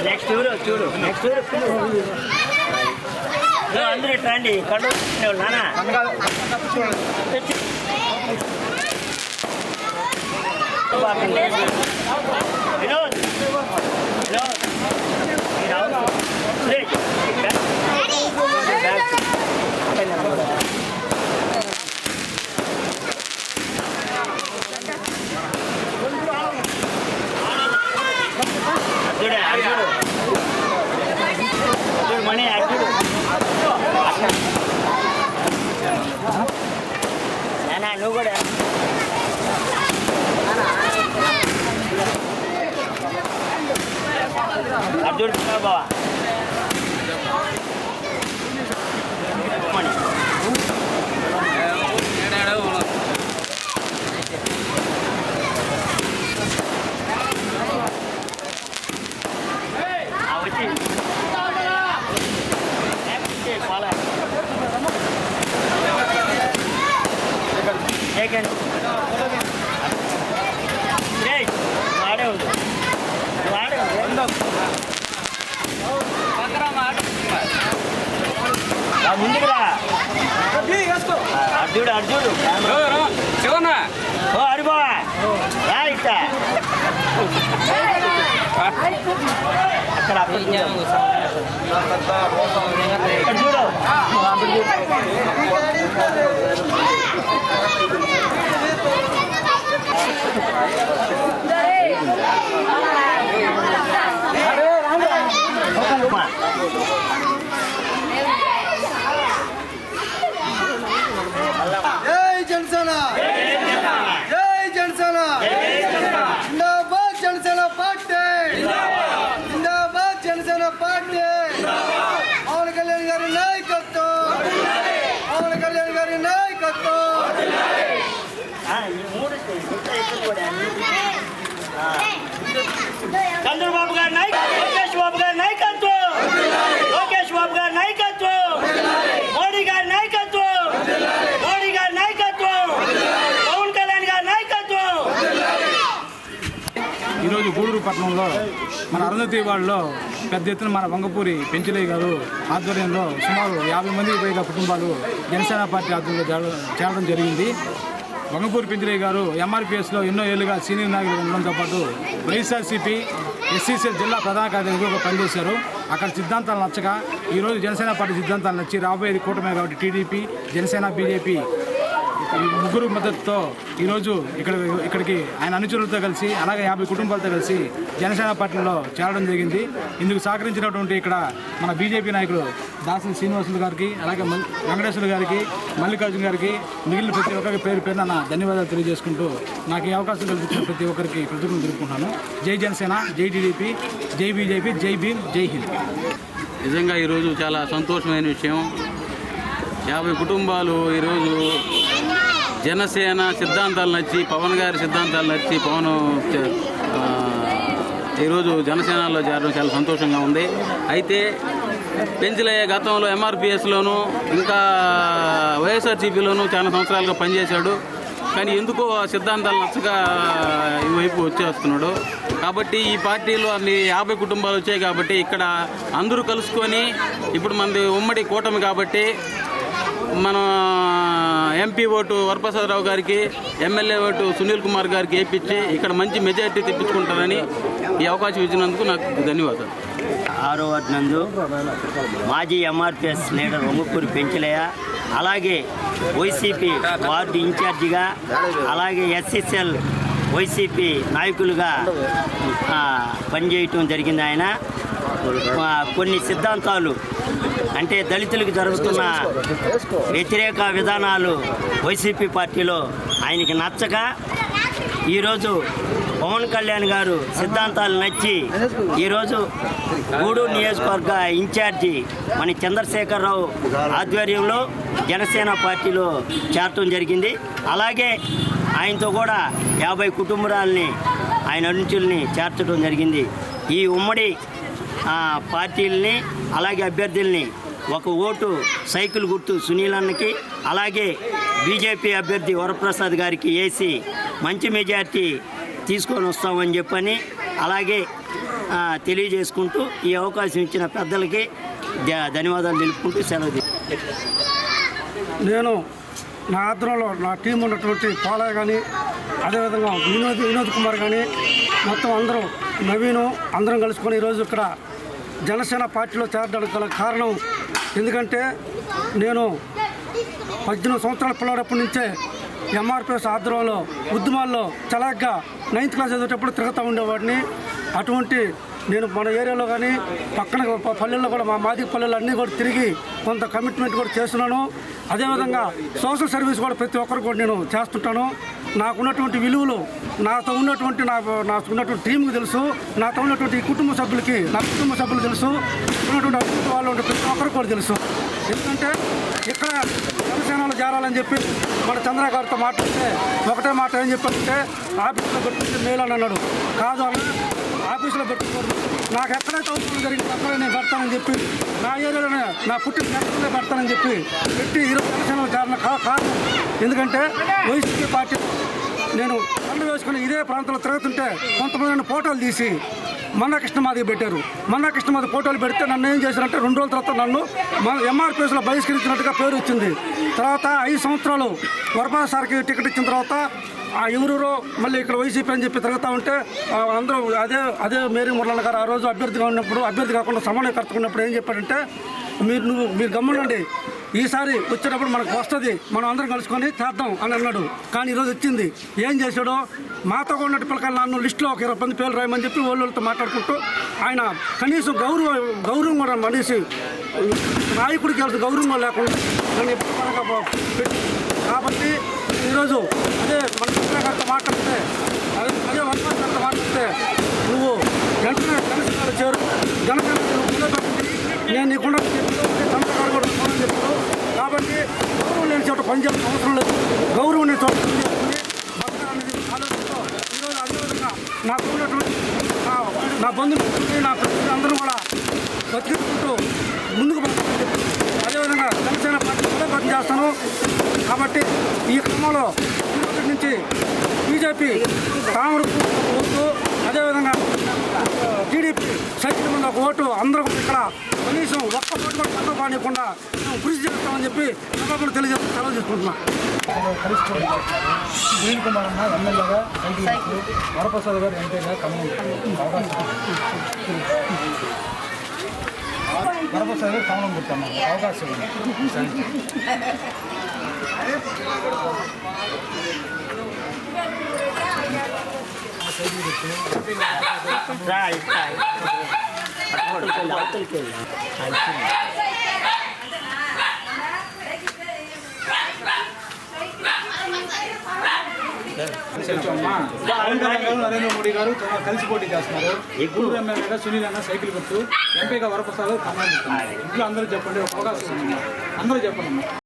Next చూడు అందరూ రండి కళ్ళు నానా వినోద్ మనీ నానా నువ్వు కూడా అర్జున్ బాబా ముందుకురా అర్జుడు శివన్న అడిబా ఇట్ట అక్కడ చూడు జై జనసేన జై జనసేన జిందాబాద్ జనసేన పార్టీ జిందాబాద్ జనసేన పార్టీ పవన్ కళ్యాణ్ గారి నాయకత్వం పవన్ కళ్యాణ్ గారి నాయకత్వం చంద్రబాబు గారి నాయకత్వం లోకేష్ బాబు గారి నాయకత్వం మోడీ గారి నాయకత్వం పవన్ కళ్యాణ్ గారి నాయకత్వం. ఈరోజు గూడూరు పట్టణంలో మన అరుంధతి వాళ్ళలో పెద్ద ఎత్తున మన వంగపూరి పెంచలయ్య గారు ఆధ్వర్యంలో సుమారు 50 మందికి పైగా కుటుంబాలు జనసేన పార్టీ ఆధ్వర్యంలో చేరడం జరిగింది. వంగపూరి పెంచలయ్య గారు ఎంఆర్పిఎస్లో ఎన్నో ఏళ్లుగా సీనియర్ నాయకులు ఉండడంతో పాటు వైఎస్ఆర్సీపీ ఎస్సీసీఎల్ జిల్లా ప్రధాన కార్యదర్శిగా పనిచేశారు. అక్కడ సిద్ధాంతాలు నచ్చక ఈరోజు జనసేన పార్టీ సిద్ధాంతాలు నచ్చి రాబోయేది కూటమే కాబట్టి టీడీపీ జనసేన బీజేపీ ముగ్గురు మద్దతుతో ఈరోజు ఇక్కడికి ఆయన అనుచరులతో కలిసి అలాగే 50 కుటుంబాలతో కలిసి జనసేన పార్టీలో చేరడం జరిగింది. ఇందుకు సహకరించినటువంటి ఇక్కడ మన బీజేపీ నాయకులు దాసరి శ్రీనివాసులు గారికి అలాగే వెంకటేశ్వర గారికి మల్లికార్జున గారికి మిగిలిన ప్రతి ఒక్కరికి పేరున నా ధన్యవాదాలు తెలియజేసుకుంటూ నాకు ఈ అవకాశం కల్పించిన ప్రతి ఒక్కరికి కృతజ్ఞతలు తెలుపుకుంటున్నాను. జై జనసేన, జై టీడీపీ, జై బీజేపీ, జై భీమ్, జై హింద్. నిజంగా ఈరోజు చాలా సంతోషమైన విషయం. 50 కుటుంబాలు ఈరోజు జనసేన సిద్ధాంతాలు నచ్చి పవన్ గారి సిద్ధాంతాలు నచ్చి ఈరోజు జనసేనలో చేరడం చాలా సంతోషంగా ఉంది. అయితే పెంచలయ్య గతంలో ఎంఆర్పిఎస్లోనూ ఇంకా వైఎస్ఆర్సీపీలోనూ చాలా సంవత్సరాలుగా పనిచేశాడు. కానీ ఎందుకో ఆ సిద్ధాంతాలు నచ్చగా ఈ వైపు వచ్చేస్తున్నాడు. కాబట్టి ఈ పార్టీలో అన్ని 50 కుటుంబాలు వచ్చాయి కాబట్టి ఇక్కడ అందరూ కలుసుకొని ఇప్పుడు మనది ఉమ్మడి కూటమి కాబట్టి మన ఎంపీ ఓటు వరప్రసాదరావు గారికి, ఎమ్మెల్యే ఓటు సునీల్ కుమార్ గారికి వేయించి ఇక్కడ మంచి మెజారిటీ తెప్పించుకుంటారని ఈ అవకాశం ఇచ్చినందుకు నాకు ధన్యవాదాలు. 6వ వార్డు నందు మాజీ ఎంఆర్పిఎస్ లీడర్ వంగపూరి పెంచలయ్య, అలాగే వైసీపీ వార్డు ఇన్ఛార్జిగా, అలాగే ఎస్ఎస్ఎల్ వైసీపీ నాయకులుగా పనిచేయటం జరిగింది. ఆయన కొన్ని సిద్ధాంతాలు అంటే దళితులకు జరుగుతున్న వ్యతిరేక విధానాలు వైసీపీ పార్టీలో ఆయనకి నచ్చక ఈరోజు పవన్ కళ్యాణ్ గారు సిద్ధాంతాలు నచ్చి ఈరోజు గూడూరు నియోజకవర్గ ఇన్ఛార్జి మన చంద్రశేఖరరావు ఆధ్వర్యంలో జనసేన పార్టీలో చేరటం జరిగింది. అలాగే ఆయనతో కూడా 50 కుటుంబాలని ఆయన అనుచరుల్ని చేర్చడం జరిగింది. ఈ ఉమ్మడి పార్టీలని అలాగే అభ్యర్థుల్ని ఒక ఓటు సైకిల్ గుర్తు సునీల్ అన్నకి, అలాగే బీజేపీ అభ్యర్థి వరప్రసాద్ గారికి వేసి మంచి మెజార్టీ తీసుకొని వస్తామని చెప్పని అలాగే తెలియజేసుకుంటూ ఈ అవకాశం ఇచ్చిన పెద్దలకి ధన్యవాదాలు తెలుపుకుంటూ సెలవు. నేను నా ఆధ్వర్యంలో నా టీం ఉన్నటువంటి పాలయ్య కానీ అదేవిధంగా వినోద్ కుమార్ కానీ మొత్తం అందరూ నవీను అందరం కలుసుకొని ఈరోజు ఇక్కడ జనసేన పార్టీలో చేరడానికి గల కారణం ఎందుకంటే నేను 18 సంవత్సరాల పిల్లడప్పటి నుంచే ఎంఆర్పిఎస్ ఆధ్వర్యంలో ఉద్యమాల్లో చలాగ్గా 9th క్లాస్ చదివేటప్పుడు తిరుగుతూ ఉండేవాడిని. అటువంటి నేను మన ఏరియాలో కానీ పక్కన పల్లెల్లో కూడా మా మాదిగ పల్లెలు అన్నీ కూడా తిరిగి కొంత కమిట్మెంట్ కూడా చేస్తున్నాను. అదేవిధంగా సోషల్ సర్వీస్ కూడా ప్రతి ఒక్కరు కూడా నేను చేస్తుంటాను. నాకు ఉన్నటువంటి విలువలు నాతో ఉన్నటువంటి టీంకి తెలుసు, నాతో ఉన్నటువంటి కుటుంబ సభ్యులకి నా కుటుంబ సభ్యులు తెలుసు, ఉన్నటువంటి అభివృద్ధి వాళ్ళు ఉండే ప్రతి ఒక్కరికి కూడా తెలుసు. ఎందుకంటే ఇక్కడ జనసేనలో చేరాలని చెప్పి మన చంద్రగారితో మాట్లాడితే ఒకటే మాట ఏం చెప్పారంటే ఆఫీస్లో పెట్టుకుంటే మేలు అని అన్నాడు. కాదు అన్న, ఆఫీసులో పెట్టుకోరు, నాకు ఎక్కడైతే అవసరం జరిగింది అక్కడే నేను పెడతానని చెప్పి నా ఏరియాలోనే నా పుట్టిన నెలలోనే పెడతానని చెప్పి పెట్టి ఈరోజు జనసేనలో చేరిన కారణం ఎందుకంటే వైసీపీ పార్టీ నేను కండు వేసుకుని ఇదే ప్రాంతంలో తిరుగుతుంటే కొంతమంది ఫోటోలు తీసి మన్నా కృష్ణమాదికి పెట్టారు. మన్నా కృష్ణమాది ఫోటోలు పెడితే నన్ను ఏం చేశారంటే 2 రోజుల తర్వాత నన్ను ఎంఆర్పిఎస్లో బహిష్కరించినట్టుగా పేరు వచ్చింది. తర్వాత 5 సంవత్సరాలు వరప్రసాద్ సార్కి టికెట్ ఇచ్చిన తర్వాత ఎవరో మళ్ళీ ఇక్కడ వైసీపీ అని చెప్పి తిరుగుతూ ఉంటే అందరూ అదే మేరీ మురళన్న గారు ఆ రోజు అభ్యర్థిగా ఉన్నప్పుడు అభ్యర్థి కాకుండా సమన్వయకర్తగా ఉన్నప్పుడు ఏం చెప్పారంటే మీరు గమ్మునండి, ఈసారి వచ్చేటప్పుడు మనకు వస్తుంది, మనం అందరం కలుసుకొని చేద్దాం అని అన్నాడు. కానీ ఈరోజు వచ్చింది ఏం చేశాడో మాతో ఉన్నట్టు పిల్లకాయలు నన్ను లిస్టులో ఒక 20 మంది పేర్లు రాయమని చెప్పి వాళ్ళతో మాట్లాడుకుంటూ ఆయన కనీసం గౌరవం కూడా మనిషి నాయకుడికి వెళ్తే గౌరవం లేకుండా నన్ను ఎప్పుడు పెట్టి కాబట్టి ఈరోజు అదే మన చంద్రగారితో మాట్లాడితే అదే వర్షాలతో మాట్లాడితే నువ్వు వెంటనే జనసేనలో చేరు, జనసేన నేను నీకుండా చంద్రగారు కూడా అని చెప్పారు. కాబట్టి గౌరవం లేని చోట పనిచేయాల్సిన అవసరం లేదు, గౌరవం లేని చోట పనిచేస్తుంది అనేది ఆలోచనతో ఈరోజు అదేవిధంగా నాకు ఉన్నటువంటి నా బంధువులు నా ప్రజలు అందరూ కూడా బతికించుకుంటూ ముందుకు పోతామని చెప్పి అదేవిధంగా జనసేన పార్టీ కూడా పనిచేస్తాను. కాబట్టి ఈ క్రమంలో ఈరోజు నుంచి బీజేపీ కాంగ్రెస్ ఓటు అదేవిధంగా టీడీపీ సైకిల్ మీద ఒక ఓటు అందరూ ఇక్కడ కనీసం ఒక్క ఓటు కూడా తక్కువ కానివ్వకుండా కృషి చేస్తామని చెప్పి సభకులు తెలియజేస్తూ సెలవు తీసుకుంటున్నాం. సునీల్ కుమార్ అన్న ఎమ్మెల్యేగా వరప్రసాద్ గారు ఎంపీగా వరప్రసాద్ గారు కమలం గుర్తున్నా అవకాశం ఉంది. నరేంద్ర మోడీ గారు కలిసి పోటీ చేస్తున్నారు. గురు ఎమ్మెల్యేగా సునీల్ అన్న సైకిల్ గుర్తు, ఎంపీగా వరప్రసాద్ కమలం గుర్తున్నారు. ఇంట్లో అందరూ చెప్పండి, ఒక అవకాశం ఉంది, అందరూ చెప్పండి.